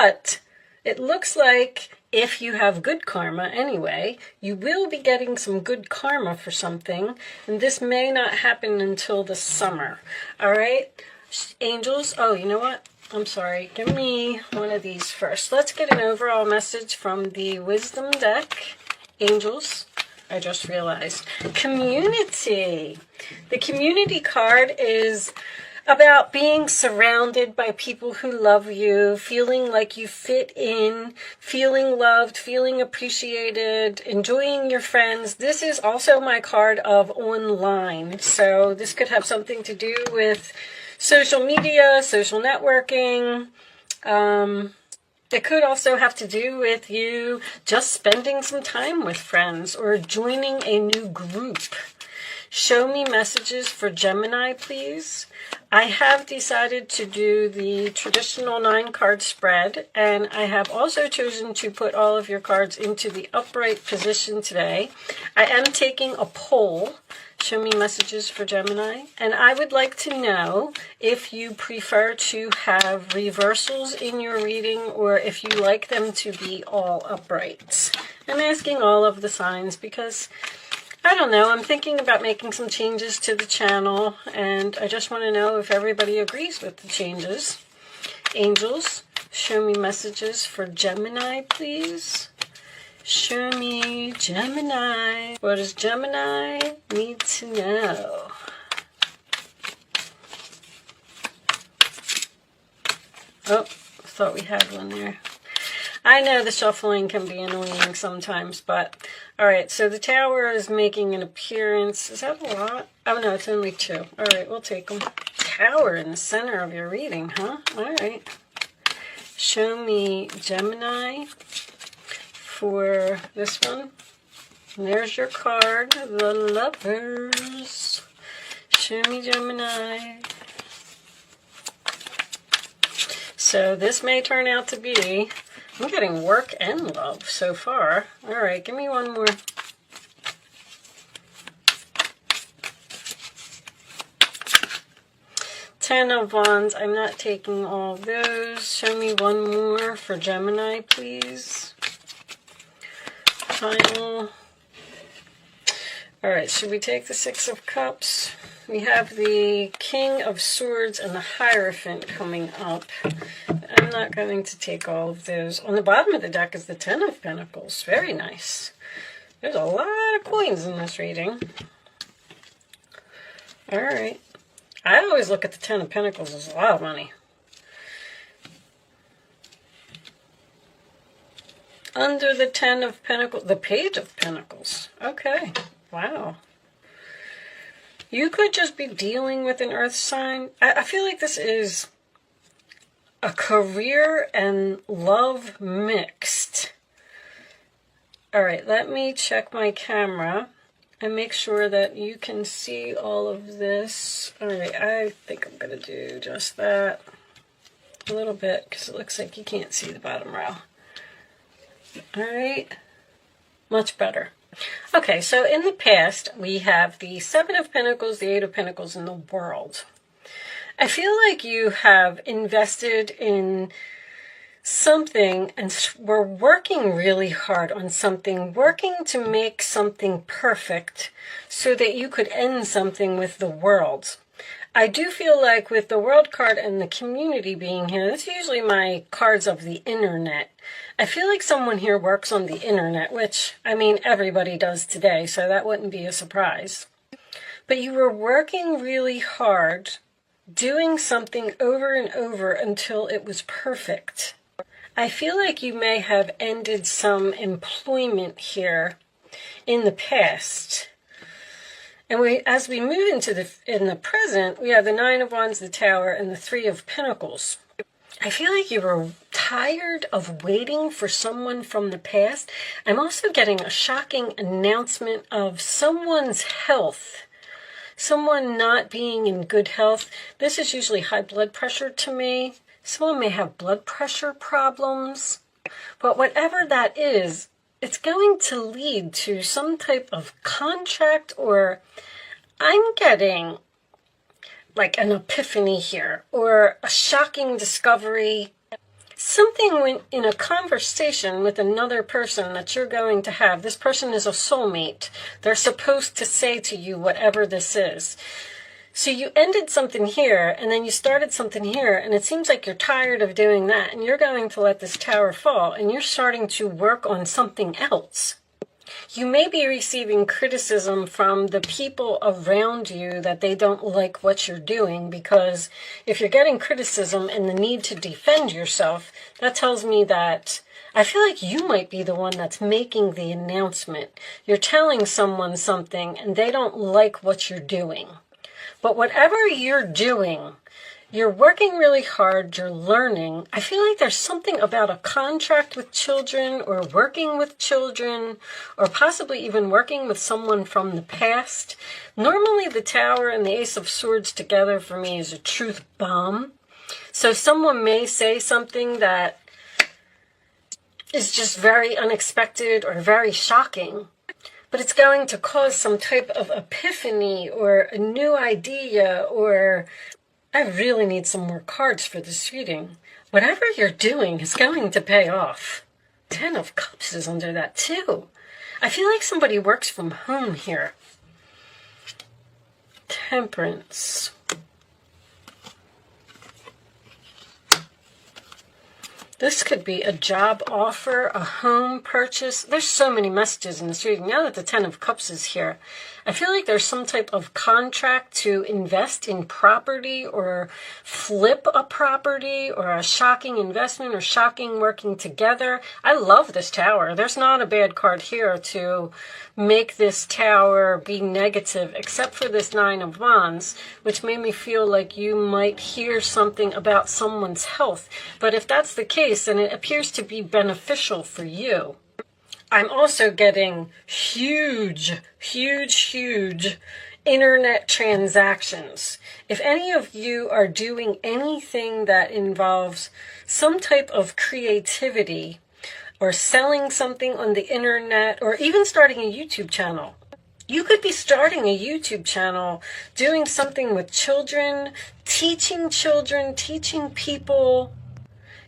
But it looks like if you have good karma anyway, you will be getting some good karma for something, and this may not happen until the summer. All right, angels. Oh, you know what? I'm sorry. Give me one of these first. Let's get an overall message from the wisdom deck. Angels. I just realized. Community. The community card is about being surrounded by people who love you, feeling like you fit in, feeling loved, feeling appreciated, enjoying your friends. This is also my card of online. So this could have something to do with social media, social networking. It could also have to do with you just spending some time with friends or joining a new group. Show me messages for Gemini, please. I have decided to do the traditional 9-card spread, and I have also chosen to put all of your cards into the upright position today. I am taking a poll. Show me messages for Gemini. And I would like to know if you prefer to have reversals in your reading or if you like them to be all upright. I'm asking all of the signs because, I don't know, I'm thinking about making some changes to the channel, and I just want to know if everybody agrees with the changes. Angels, show me messages for Gemini, please. Show me Gemini. What does Gemini need to know? Oh, thought we had one there. I know the shuffling can be annoying sometimes, but all right, so the Tower is making an appearance. Is that a lot? Oh, no, it's only 2. All right, we'll take them. Tower in the center of your reading, huh? All right. Show me Gemini for this one. And there's your card, the Lovers. Show me Gemini. So this may turn out to be, I'm getting work and love so far. All right, give me one more. Ten of Wands. I'm not taking all of those. Show me one more for Gemini, please. Final. All right, should we take the 6 of Cups? We have the King of Swords and the Hierophant coming up. I'm not going to take all of those. On the bottom of the deck is the 10 of Pentacles. Very nice. There's a lot of coins in this reading. All right. I always look at the 10 of Pentacles as a lot of money. Under the 10 of Pentacles, the Page of Pentacles. Okay. Wow. You could just be dealing with an earth sign. I feel like this is a career and love mixed. All right, let me check my camera and make sure that you can see all of this. All right, I think I'm going to do just that a little bit because it looks like you can't see the bottom row. All right, much better. Okay, so in the past, we have the 7 of Pentacles, the 8 of Pentacles, and the World. I feel like you have invested in something and were working really hard on something, working to make something perfect so that you could end something with the World. I do feel like with the World card and the Community being here, that's usually my cards of the internet. I feel like someone here works on the internet, which, I mean, everybody does today, so that wouldn't be a surprise. But you were working really hard, doing something over and over until it was perfect. I feel like you may have ended some employment here in the past. And as we move into in the present, we have the 9 of Wands, the Tower, and the 3 of Pentacles. I feel like you were tired of waiting for someone from the past. I'm also getting a shocking announcement of someone's health. Someone not being in good health. This is usually high blood pressure to me. Someone may have blood pressure problems. But whatever that is, it's going to lead to some type of contract, or I'm getting like an epiphany here, or a shocking discovery. something when in a conversation with another person that you're going to have. This person is a soulmate. They're supposed to say to you whatever this is. So you ended something here, and then you started something here, and it seems like you're tired of doing that, and you're going to let this tower fall, and you're starting to work on something else. You may be receiving criticism from the people around you that they don't like what you're doing, because if you're getting criticism and the need to defend yourself, that tells me that I feel like you might be the one that's making the announcement. You're telling someone something and they don't like what you're doing. But whatever you're doing, you're working really hard, you're learning. I feel like there's something about a contract with children or working with children or possibly even working with someone from the past. Normally the Tower and the Ace of Swords together for me is a truth bomb. So someone may say something that is just very unexpected or very shocking, but it's going to cause some type of epiphany or a new idea, or I really need some more cards for this reading. Whatever you're doing is going to pay off. 10 of Cups is under that too. I feel like somebody works from home here. Temperance. This could be a job offer, a home purchase. There's so many messages in this reading. Now that the 10 of Cups is here, I feel like there's some type of contract to invest in property or flip a property or a shocking investment or shocking working together. I love this Tower. There's not a bad card here to make this Tower be negative, except for this 9 of Wands, which made me feel like you might hear something about someone's health. But if that's the case, then it appears to be beneficial for you. I'm also getting huge internet transactions. If any of you are doing anything that involves some type of creativity or selling something on the internet or even starting a YouTube channel, you could be starting a YouTube channel, doing something with children, teaching people.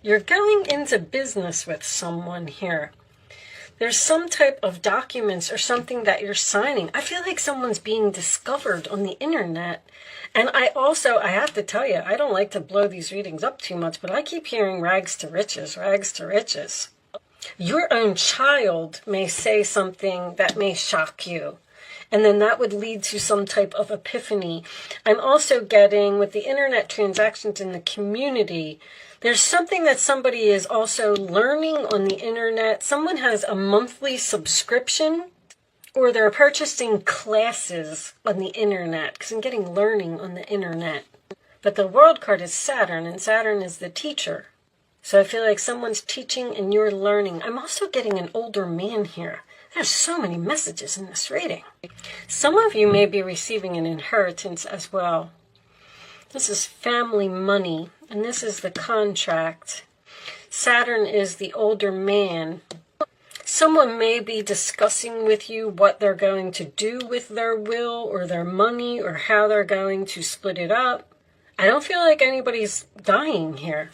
You're going into business with someone here. There's some type of documents or something that you're signing. I feel like someone's being discovered on the internet. And I have to tell you, I don't like to blow these readings up too much, but I keep hearing rags to riches, rags to riches. Your own child may say something that may shock you, and then that would lead to some type of epiphany. I'm also getting, with the internet transactions in the community, there's something that somebody is also learning on the internet. Someone has a monthly subscription, or they're purchasing classes on the internet, because I'm getting learning on the internet. But the World card is Saturn, and Saturn is the teacher. So I feel like someone's teaching and you're learning. I'm also getting an older man here. There's so many messages in this reading. Some of you may be receiving an inheritance as well. This is family money, and this is the contract. Saturn is the older man. Someone may be discussing with you what they're going to do with their will or their money or how they're going to split it up. I don't feel like anybody's dying here.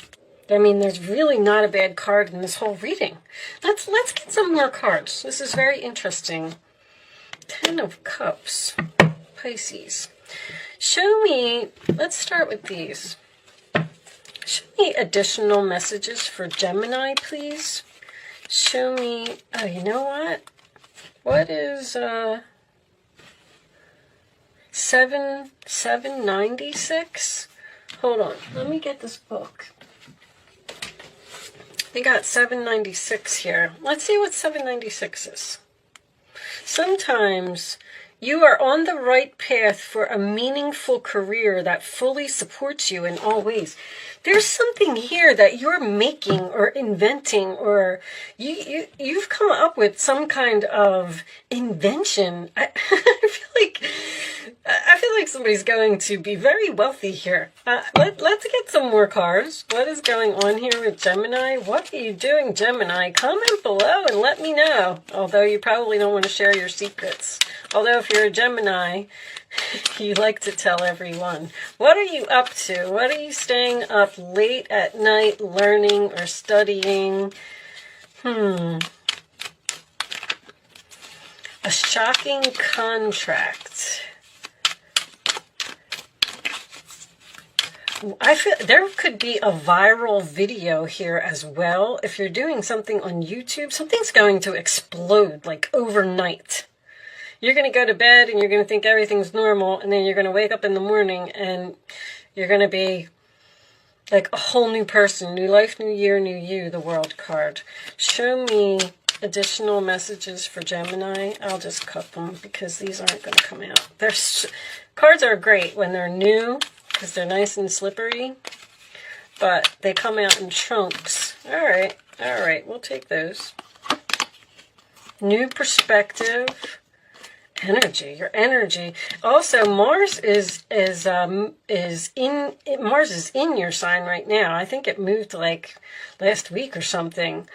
I mean, there's really not a bad card in this whole reading. Let's get some more cards. This is very interesting. 10 of Cups, Pisces. Show me, let's start with these. Show me additional messages for Gemini, please. Show me, oh, you know what? What is 796? Hold on, let me get this book. We got 796 here. Let's see what 796 is. Sometimes you are on the right path for a meaningful career that fully supports you in all ways. There's something here that you're making or inventing, or you've come up with some kind of invention. I feel like I feel like somebody's going to be very wealthy here. Let's get some more cards. What is going on here with Gemini? What are you doing, Gemini? Comment below and let me know. Although you probably don't want to share your secrets. Although if you're a Gemini, you like to tell everyone. What are you up to? What are you staying up late at night learning or studying? A shocking contract. I feel there could be a viral video here as well. If you're doing something on YouTube, something's going to explode like overnight. You're going to go to bed and you're going to think everything's normal, and then you're going to wake up in the morning and you're going to be like a whole new person. New life, new year, new you, the world card. Show me additional messages for Gemini. I'll just cut them because these aren't going to come out. Cards are great when they're new, because they're nice and slippery, but they come out in chunks. All right, we'll take those. New perspective, energy, your energy. Also, Mars is in your sign right now. I think it moved like last week or something,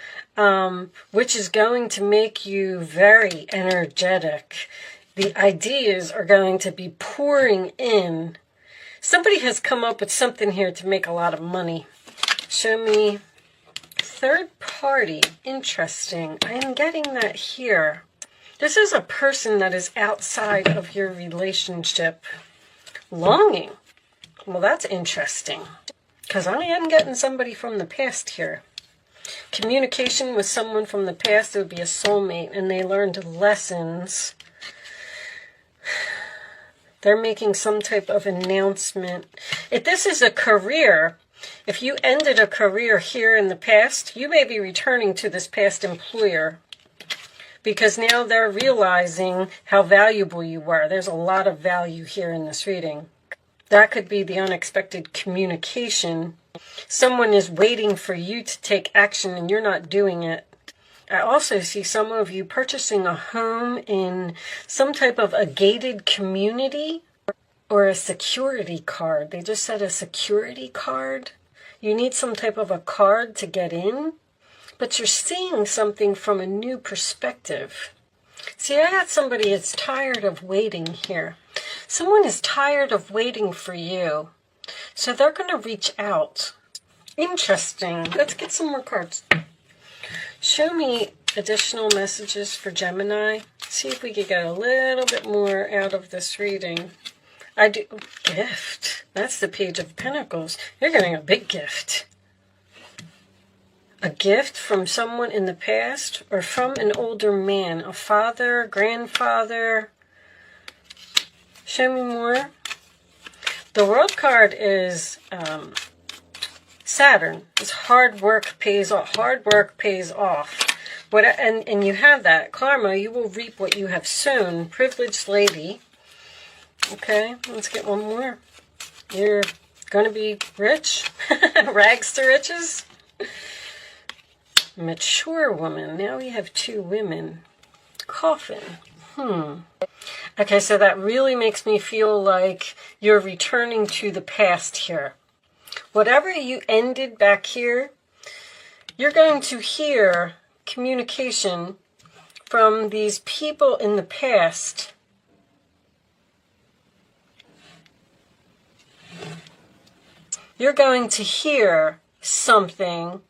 which is going to make you very energetic. The ideas are going to be pouring in. Somebody has come up with something here to make a lot of money. Show me third party. Interesting. I am getting that here. This is a person that is outside of your relationship. Longing. Well, that's interesting. Because I am getting somebody from the past here. Communication with someone from the past. It would be a soulmate, and they learned lessons. They're making some type of announcement. If this is a career, if you ended a career here in the past, you may be returning to this past employer because now they're realizing how valuable you were. There's a lot of value here in this reading. That could be the unexpected communication. Someone is waiting for you to take action and you're not doing it. I also see some of you purchasing a home in some type of a gated community or a security card. They just said a security card. You need some type of a card to get in, but you're seeing something from a new perspective. See, I got somebody that's tired of waiting here. Someone is tired of waiting for you, so they're going to reach out. Interesting. Let's get some more cards. Show me additional messages for Gemini. See if we could get a little bit more out of this reading. I do. Gift. That's the Page of Pentacles. You're getting a big gift. A gift from someone in the past or from an older man. A father, grandfather. Show me more. The World card is Saturn. It's hard work pays off. Hard work pays off. And you have that. Karma, you will reap what you have sown. Privileged lady. Okay, let's get one more. You're going to be rich. Rags to riches. Mature woman. Now we have two women. Coffin. Okay, so that really makes me feel like you're returning to the past here. Whatever you ended back here, you're going to hear communication from these people in the past. You're going to hear something,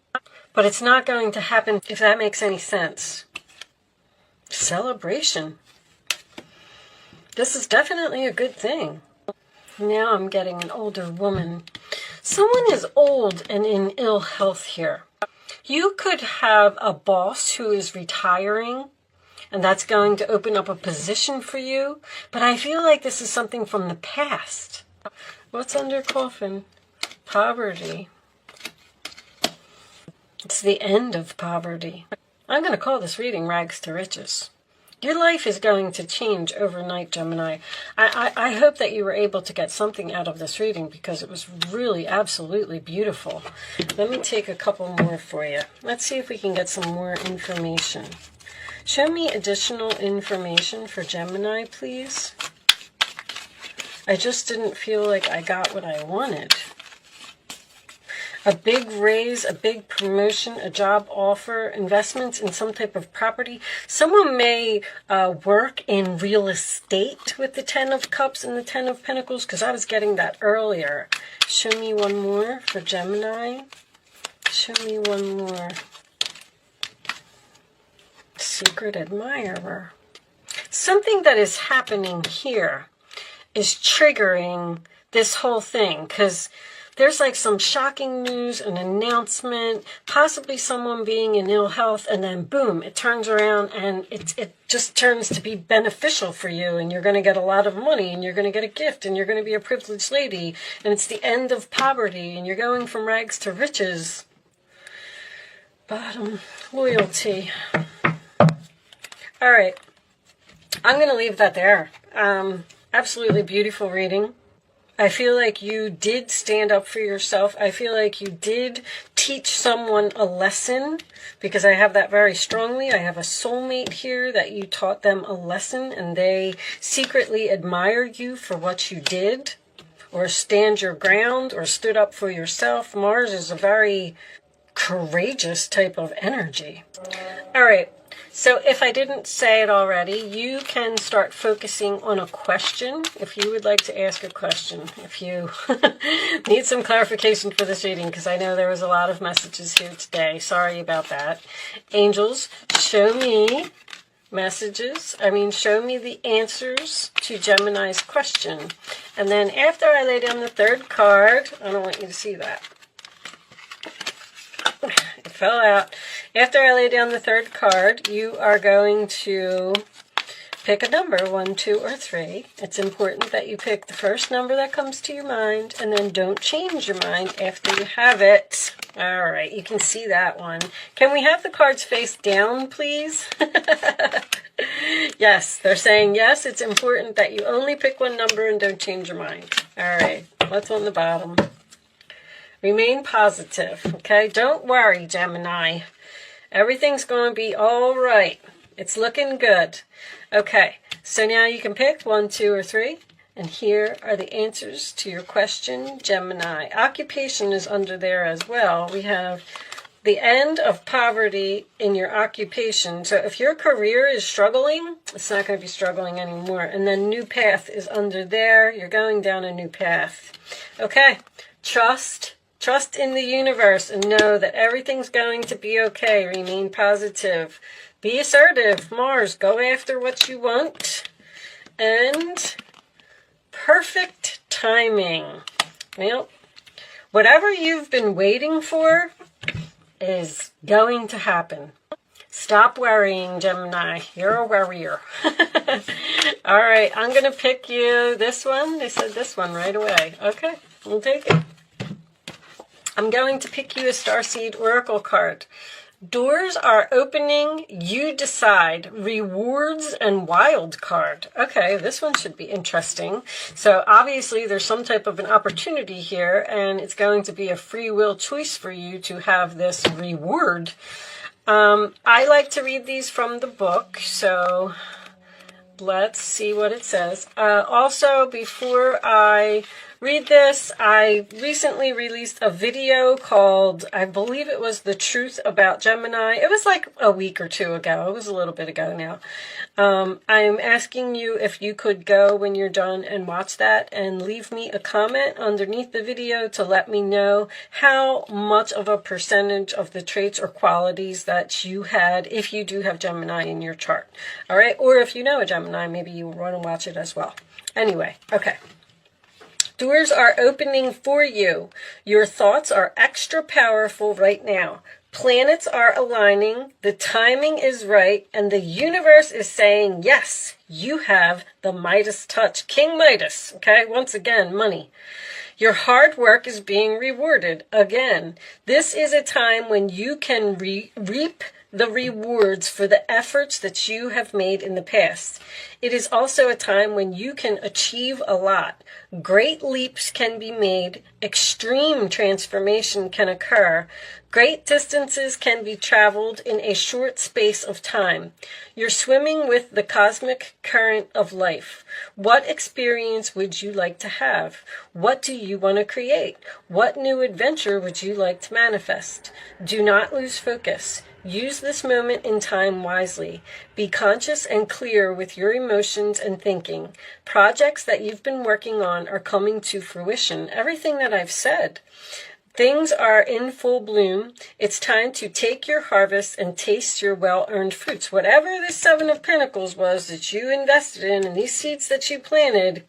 but it's not going to happen, if that makes any sense. Celebration. This is definitely a good thing. Now I'm getting an older woman. Someone is old and in ill health here. You could have a boss who is retiring, and that's going to open up a position for you. But I feel like this is something from the past. What's under coffin? Poverty. It's the end of poverty. I'm going to call this reading Rags to Riches. Your life is going to change overnight, Gemini. I hope that you were able to get something out of this reading because it was really absolutely beautiful. Let me take a couple more for you. Let's see if we can get some more information. Show me additional information for Gemini, please. I just didn't feel like I got what I wanted. A big raise, a big promotion, a job offer, investments in some type of property. Someone may work in real estate with the Ten of Cups and the Ten of Pentacles, because I was getting that earlier. Show me one more for Gemini. Show me one more. Secret admirer. Something that is happening here is triggering this whole thing, because there's like some shocking news, an announcement, possibly someone being in ill health, and then boom, it turns around and it just turns to be beneficial for you, and you're going to get a lot of money, and you're going to get a gift, and you're going to be a privileged lady, and it's the end of poverty, and you're going from rags to riches. Bottom, loyalty. All right, I'm going to leave that there. Absolutely beautiful reading. I feel like you did stand up for yourself. I feel like you did teach someone a lesson, because I have that very strongly. I have a soulmate here that you taught them a lesson, and they secretly admire you for what you did, or stand your ground, or stood up for yourself. Mars is a very courageous type of energy. All right. So if I didn't say it already, you can start focusing on a question. If you would like to ask a question, if you need some clarification for this reading, because I know there was a lot of messages here today. Sorry about that. Angels, show me messages. Show me the answers to Gemini's question. And then after I lay down the third card, I don't want you to see that. It fell out. After I lay down the third card, you are going to pick a number, 1, 2, or 3. It's important that you pick the first number that comes to your mind, and then don't change your mind after you have it. All right, you can see that one. Can we have the cards face down, please? Yes, they're saying yes, it's important that you only pick one number and don't change your mind. All right, what's on the bottom? Remain positive, okay? Don't worry, Gemini. Everything's going to be all right. It's looking good. Okay, so now you can pick 1, 2, or 3. And here are the answers to your question, Gemini. Occupation is under there as well. We have the end of poverty in your occupation. So if your career is struggling, it's not going to be struggling anymore. And then new path is under there. You're going down a new path. Okay, trust in the universe and know that everything's going to be okay. Remain positive. Be assertive, Mars. Go after what you want. And perfect timing. Well, whatever you've been waiting for is going to happen. Stop worrying, Gemini. You're a worrier. All right, I'm going to pick you this one. They said this one right away. Okay, we'll take it. I'm going to pick you a Starseed Oracle card. Doors are opening, you decide. Rewards and wild card. Okay, this one should be interesting. So obviously there's some type of an opportunity here, and it's going to be a free will choice for you to have this reward. I like to read these from the book, so let's see what it says. Also, before I read this, I recently released a video called, I believe it was The Truth About Gemini. It was like a week or two ago. It was a little bit ago now. I'm asking you if you could go when you're done and watch that and leave me a comment underneath the video to let me know how much of a percentage of the traits or qualities that you had if you do have Gemini in your chart. All right, or if you know a Gemini, maybe you will want to watch it as well. Anyway, okay. Doors are opening for you. Your thoughts are extra powerful right now. Planets are aligning. The timing is right. And the universe is saying, yes, you have the Midas touch. King Midas. Okay, once again, money. Your hard work is being rewarded. Again, this is a time when you can reap the rewards for the efforts that you have made in the past. It is also a time when you can achieve a lot. Great leaps can be made. Extreme transformation can occur. Great distances can be traveled in a short space of time. You're swimming with the cosmic current of life. What experience would you like to have? What do you want to create? What new adventure would you like to manifest? Do not lose focus. Use this moment in time wisely. Be conscious and clear with your emotions and thinking. Projects that you've been working on are coming to fruition. Everything that I've said. Things are in full bloom. It's time to take your harvest and taste your well-earned fruits. Whatever the Seven of Pentacles was that you invested in and these seeds that you planted,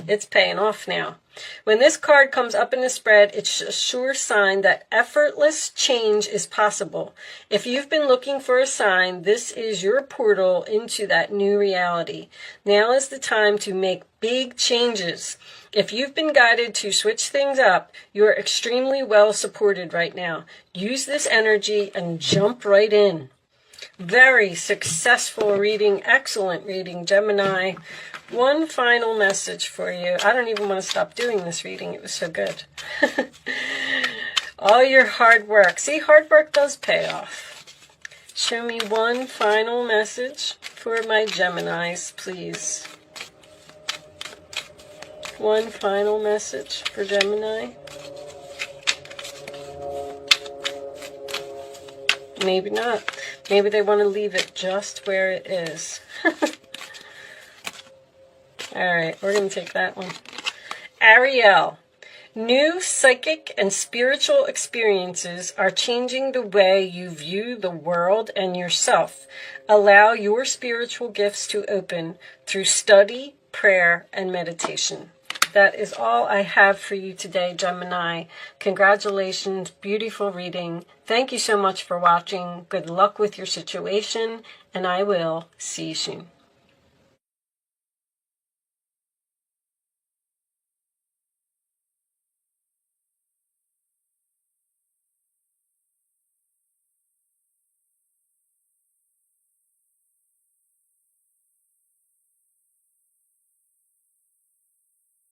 it's paying off now. When this card comes up in the spread, it's a sure sign that effortless change is possible. If you've been looking for a sign, this is your portal into that new reality. Now is the time to make big changes. If you've been guided to switch things up, you're extremely well supported right now. Use this energy and jump right in. Very successful reading, excellent reading, Gemini. One final message for you. I don't even want to stop doing this reading. It was so good. All your hard work. See, hard work does pay off. Show me one final message for my Geminis, please. One final message for Gemini. Maybe not. Maybe they want to leave it just where it is. Alright, we're going to take that one. Ariel. New psychic and spiritual experiences are changing the way you view the world and yourself. Allow your spiritual gifts to open through study, prayer, and meditation. That is all I have for you today, Gemini. Congratulations, beautiful reading. Thank you so much for watching. Good luck with your situation, and I will see you soon.